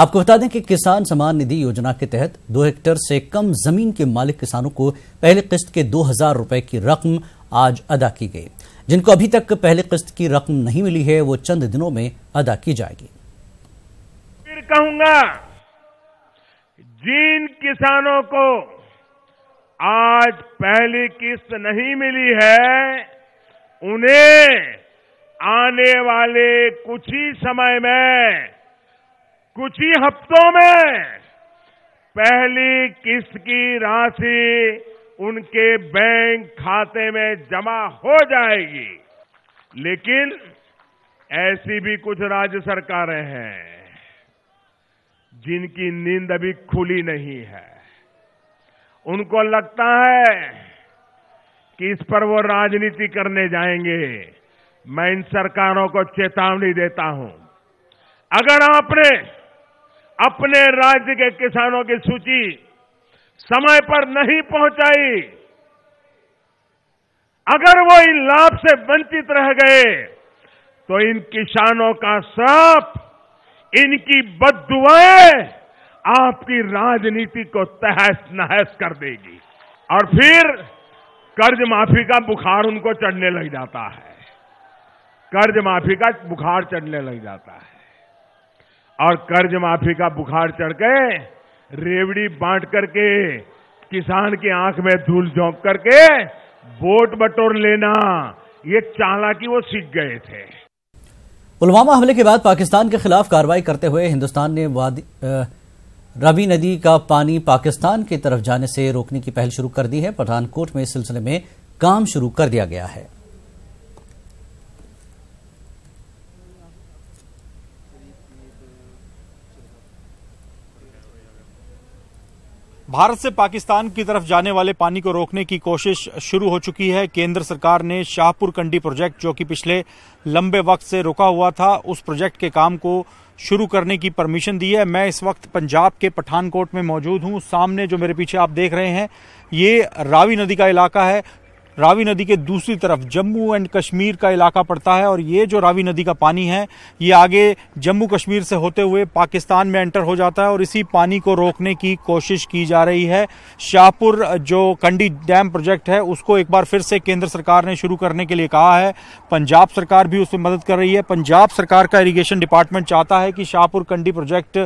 आपको बता दें कि किसान सम्मान निधि योजना के तहत 2 हेक्टेयर से कम जमीन के मालिक किसानों को पहली किस्त के 2000 रुपए की रकम आज अदा की गई। जिनको अभी तक पहली किस्त की रकम नहीं मिली है वो चंद दिनों में अदा की जाएगी। फिर कहूंगा, जिन किसानों को आज पहली किस्त नहीं मिली है उन्हें आने वाले कुछ ही समय में, कुछ ही हफ्तों में पहली किस्त की राशि उनके बैंक खाते में जमा हो जाएगी। लेकिन ऐसी भी कुछ राज्य सरकारें हैं जिनकी नींद अभी खुली नहीं है। उनको लगता है कि इस पर वो राजनीति करने जाएंगे। मैं इन सरकारों को चेतावनी देता हूं, अगर आपने अपने राज्य के किसानों की सूची समय पर नहीं पहुंचाई, अगर वो इन लाभ से वंचित रह गए तो इन किसानों का श्राप, इनकी बद्दुआएं आपकी राजनीति को तहस नहस कर देगी और फिर कर्ज माफी का बुखार उनको चढ़ने लग जाता है। कर्ज माफी का बुखार चढ़ने लग जाता है और कर्ज माफी का बुखार चढ़ के रेवड़ी बांट करके किसान की आंख में धूल झोंक करके वोट बटोर लेना, ये चालाकी वो सीख गए थे। पुलवामा हमले के बाद पाकिस्तान के खिलाफ कार्रवाई करते हुए हिंदुस्तान ने रावी नदी का पानी पाकिस्तान की तरफ जाने से रोकने की पहल शुरू कर दी है। पठानकोट में इस सिलसिले में काम शुरू कर दिया गया है। भारत से पाकिस्तान की तरफ जाने वाले पानी को रोकने की कोशिश शुरू हो चुकी है। केंद्र सरकार ने शाहपुर कंडी प्रोजेक्ट, जो कि पिछले लंबे वक्त से रुका हुआ था, उस प्रोजेक्ट के काम को शुरू करने की परमिशन दी है। मैं इस वक्त पंजाब के पठानकोट में मौजूद हूं। सामने जो मेरे पीछे आप देख रहे हैं ये रावी नदी का इलाका है। रावी नदी के दूसरी तरफ जम्मू एंड कश्मीर का इलाका पड़ता है और ये जो रावी नदी का पानी है ये आगे जम्मू कश्मीर से होते हुए पाकिस्तान में एंटर हो जाता है और इसी पानी को रोकने की कोशिश की जा रही है। शाहपुर जो कंडी डैम प्रोजेक्ट है उसको एक बार फिर से केंद्र सरकार ने शुरू करने के लिए कहा है। पंजाब सरकार भी उसमें मदद कर रही है। पंजाब सरकार का इरिगेशन डिपार्टमेंट चाहता है कि शाहपुर कंडी प्रोजेक्ट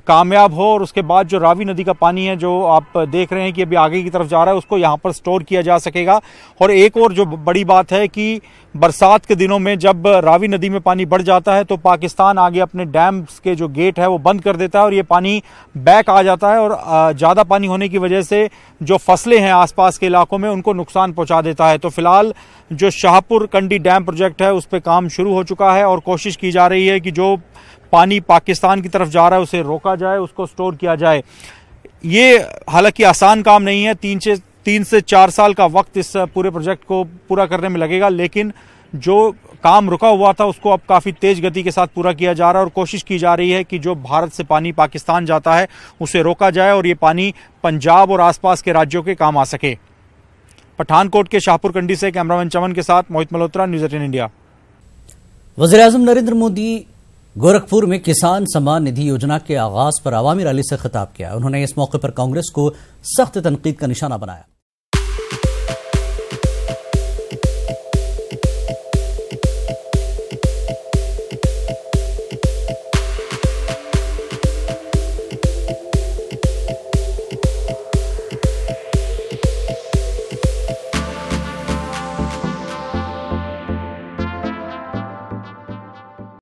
कामयाब हो और उसके बाद जो रावी नदी का पानी है जो आप देख रहे हैं कि अभी आगे की तरफ जा रहा है उसको यहां पर स्टोर किया जा सकेगा। और एक और जो बड़ी बात है कि बरसात के दिनों में जब रावी नदी में पानी बढ़ जाता है तो पाकिस्तान आगे अपने डैम्स के जो गेट है वो बंद कर देता है और ये पानी बैक आ जाता है और ज्यादा पानी होने की वजह से जो फसलें हैं आसपास के इलाकों में उनको नुकसान पहुंचा देता है। तो फिलहाल जो शाहपुर कंडी डैम प्रोजेक्ट है उस पर काम शुरू हो चुका है और कोशिश की जा रही है कि जो पानी पाकिस्तान की तरफ जा रहा है उसे रोका जाए, उसको स्टोर किया जाए। ये हालांकि आसान काम नहीं है। 3 से 4 साल का वक्त इस पूरे प्रोजेक्ट को पूरा करने में लगेगा, लेकिन जो काम रुका हुआ था उसको अब काफी तेज गति के साथ पूरा किया जा रहा है और कोशिश की जा रही है कि जो भारत से पानी पाकिस्तान जाता है उसे रोका जाए और ये पानी पंजाब और आसपास के राज्यों के काम आ सके। पठानकोट के शाहपुर कंडी से कैमरामैन चमन के साथ मोहित मल्होत्रा, न्यूज़ 18 इंडिया। वज़ीर-ए-आज़म नरेंद्र मोदी गोरखपुर में किसान सम्मान निधि योजना के आगाज पर अवामी रैली से खिताब किया। उन्होंने इस मौके पर कांग्रेस को सख्त तनकीद का निशाना बनाया।